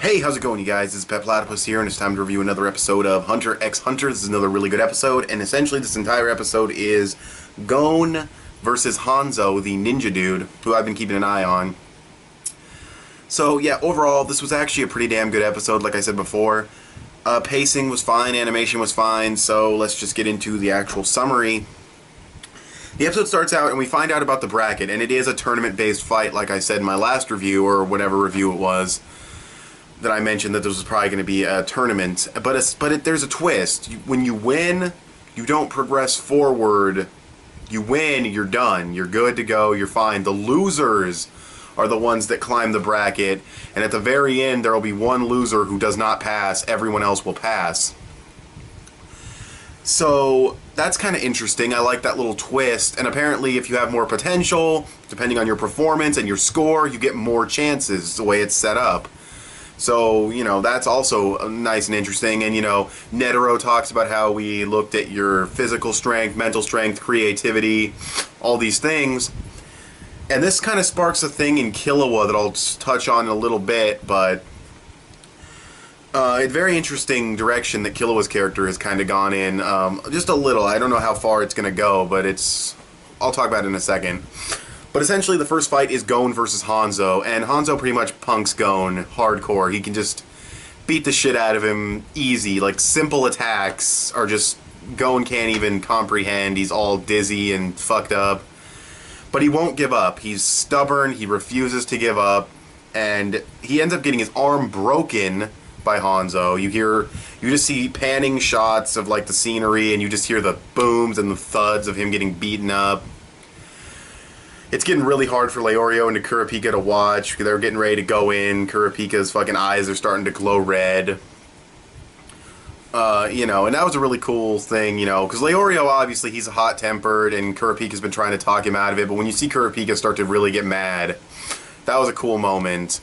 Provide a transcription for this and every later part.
Hey, how's it going, you guys? This is petplatypus here, and it's time to review another episode of Hunter x Hunter. This is another really good episode, and essentially this entire episode is Gon versus Hanzo, the ninja dude, who I've been keeping an eye on. So, yeah, overall, this was actually a pretty damn good episode, like I said before. Pacing was fine, animation was fine, so let's just get into the actual summary. The episode starts out, and we find out about the bracket, and it is a tournament-based fight, like I said in my last review, or whatever review it was, that I mentioned that this was probably going to be a tournament. But there's a twist. When you win, you don't progress forward. You win, you're done. You're good to go, you're fine. The losers are the ones that climb the bracket, and at the very end there will be one loser who does not pass. Everyone else will pass. So that's kind of interesting. I like that little twist, and apparently if you have more potential, depending on your performance and your score, you get more chances the way it's set up. So, you know, that's also nice and interesting. And, you know, Netero talks about how we looked at your physical strength, mental strength, creativity, all these things. And this kind of sparks a thing in Killua that I'll touch on in a little bit, but a very interesting direction that Killua's character has kind of gone in. Just a little. I don't know how far it's going to go, but I'll talk about it in a second. But essentially the first fight is Gon versus Hanzo, and Hanzo pretty much punks Gon hardcore. He can just beat the shit out of him easy. Like, simple attacks are just, Gon can't even comprehend. He's all dizzy and fucked up. But he won't give up. He's stubborn, he refuses to give up, and he ends up getting his arm broken by Hanzo. You just see panning shots of, like, the scenery, and you just hear the booms and the thuds of him getting beaten up. It's getting really hard for Leorio and Kurapika to watch. They're getting ready to go in. Kurapika's fucking eyes are starting to glow red. You know, and that was a really cool thing, you know, because Leorio, obviously, he's hot-tempered, and Kurapika's been trying to talk him out of it, but when you see Kurapika start to really get mad, that was a cool moment.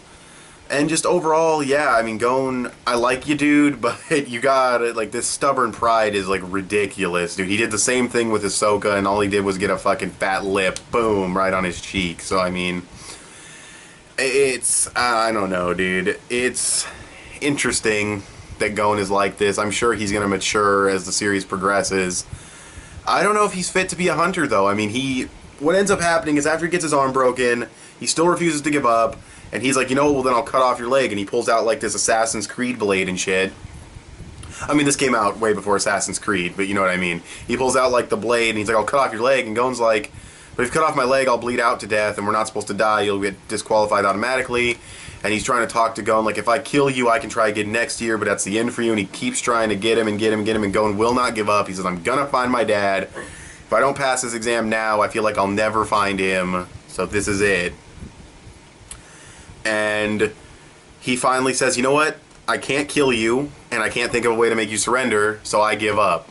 And just overall, yeah, I mean, Gon, I like you, dude, but you got, like, this stubborn pride is, like, ridiculous, dude. He did the same thing with Hisoka, and all he did was get a fucking fat lip, boom, right on his cheek. So, I mean, I don't know, dude. It's interesting that Gon is like this. I'm sure he's going to mature as the series progresses. I don't know if he's fit to be a hunter, though. I mean, what ends up happening is after he gets his arm broken, he still refuses to give up. And he's like, you know, well, then I'll cut off your leg. And he pulls out, like, this Assassin's Creed blade and shit. I mean, this came out way before Assassin's Creed, but you know what I mean. He pulls out, like, the blade, and he's like, I'll cut off your leg. And Gon's like, but if you cut off my leg, I'll bleed out to death, and we're not supposed to die. You'll get disqualified automatically. And he's trying to talk to Gon, like, if I kill you, I can try again next year, but that's the end for you. And he keeps trying to get him and get him and get him, and Gon will not give up. He says, I'm gonna find my dad. If I don't pass this exam now, I feel like I'll never find him. So this is it. And he finally says, you know what, I can't kill you, and I can't think of a way to make you surrender, so I give up.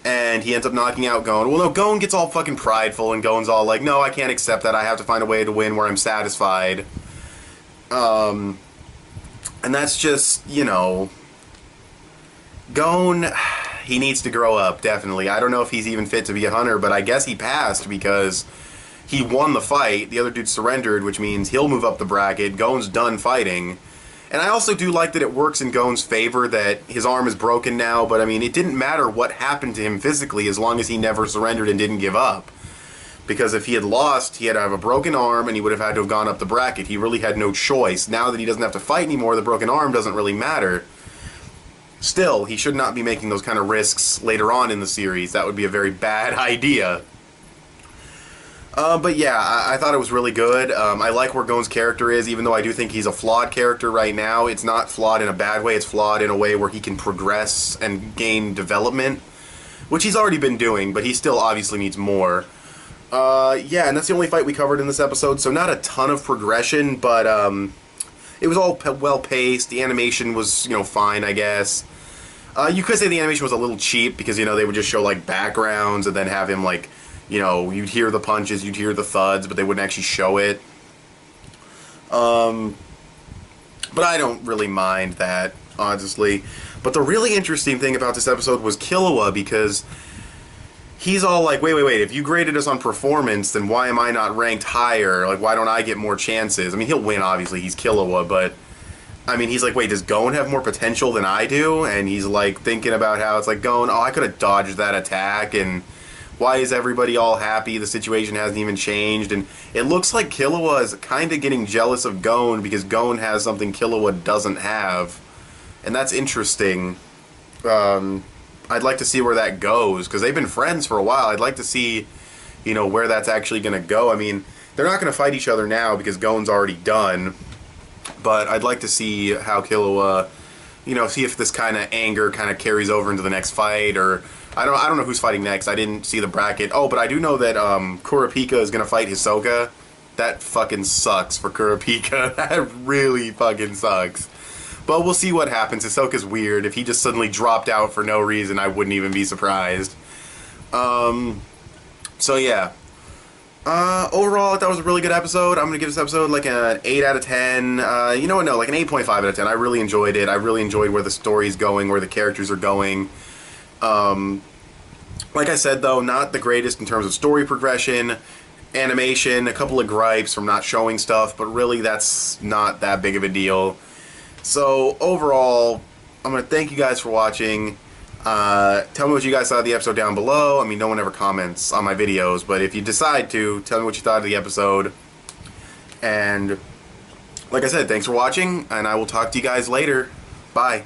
And he ends up knocking out Gon. Well, no, Gon gets all fucking prideful, and Gon's all like, no, I can't accept that, I have to find a way to win where I'm satisfied. And that's just, you know, Gon, he needs to grow up, definitely. I don't know if he's even fit to be a hunter, but I guess he passed because he won the fight, the other dude surrendered, which means he'll move up the bracket, Gon's done fighting. And I also do like that it works in Gon's favor that his arm is broken now, but I mean, it didn't matter what happened to him physically as long as he never surrendered and didn't give up. Because if he had lost, he had to have a broken arm and he would have had to have gone up the bracket. He really had no choice. Now that he doesn't have to fight anymore, the broken arm doesn't really matter. Still, he should not be making those kind of risks later on in the series. That would be a very bad idea. But yeah, I thought it was really good. I like where Gon's character is, even though I do think he's a flawed character right now. It's not flawed in a bad way, it's flawed in a way where he can progress and gain development, which he's already been doing, but he still obviously needs more. Yeah, and that's the only fight we covered in this episode, so not a ton of progression, but it was all well-paced. The animation was, you know, fine, I guess. You could say the animation was a little cheap, because, you know, they would just show, like, backgrounds and then have him, like, you know, you'd hear the punches, you'd hear the thuds, but they wouldn't actually show it. But I don't really mind that, honestly. But the really interesting thing about this episode was Killua, because he's all like, wait, if you graded us on performance, then why am I not ranked higher? Like, why don't I get more chances? I mean, he'll win, obviously, he's Killua, but I mean, he's like, wait, does Gon have more potential than I do? And he's like thinking about how it's like, Gon, oh, I could have dodged that attack, and why is everybody all happy? The situation hasn't even changed, and it looks like Killua is kind of getting jealous of Gon because Gon has something Killua doesn't have, and that's interesting. I'd like to see where that goes, because they've been friends for a while. I'd like to see, you know, where that's actually going to go. I mean, they're not going to fight each other now because Gon's already done, but I'd like to see how Killua, you know, see if this kind of anger kind of carries over into the next fight, or I don't know who's fighting next. I didn't see the bracket. Oh, but I do know that Kurapika is going to fight Hisoka. That fucking sucks for Kurapika. That really fucking sucks. But we'll see what happens. Hisoka's weird. If he just suddenly dropped out for no reason, I wouldn't even be surprised. So yeah. Overall, I thought it was a really good episode. I'm going to give this episode like an 8 out of 10. You know what? No, like an 8.5 out of 10. I really enjoyed it. I really enjoyed where the story's going, where the characters are going. Like I said, though, not the greatest in terms of story progression, animation, a couple of gripes from not showing stuff, but really that's not that big of a deal. So, overall, I'm going to thank you guys for watching. Tell me what you guys thought of the episode down below. I mean, no one ever comments on my videos, but if you decide to, tell me what you thought of the episode. And, like I said, thanks for watching, and I will talk to you guys later. Bye.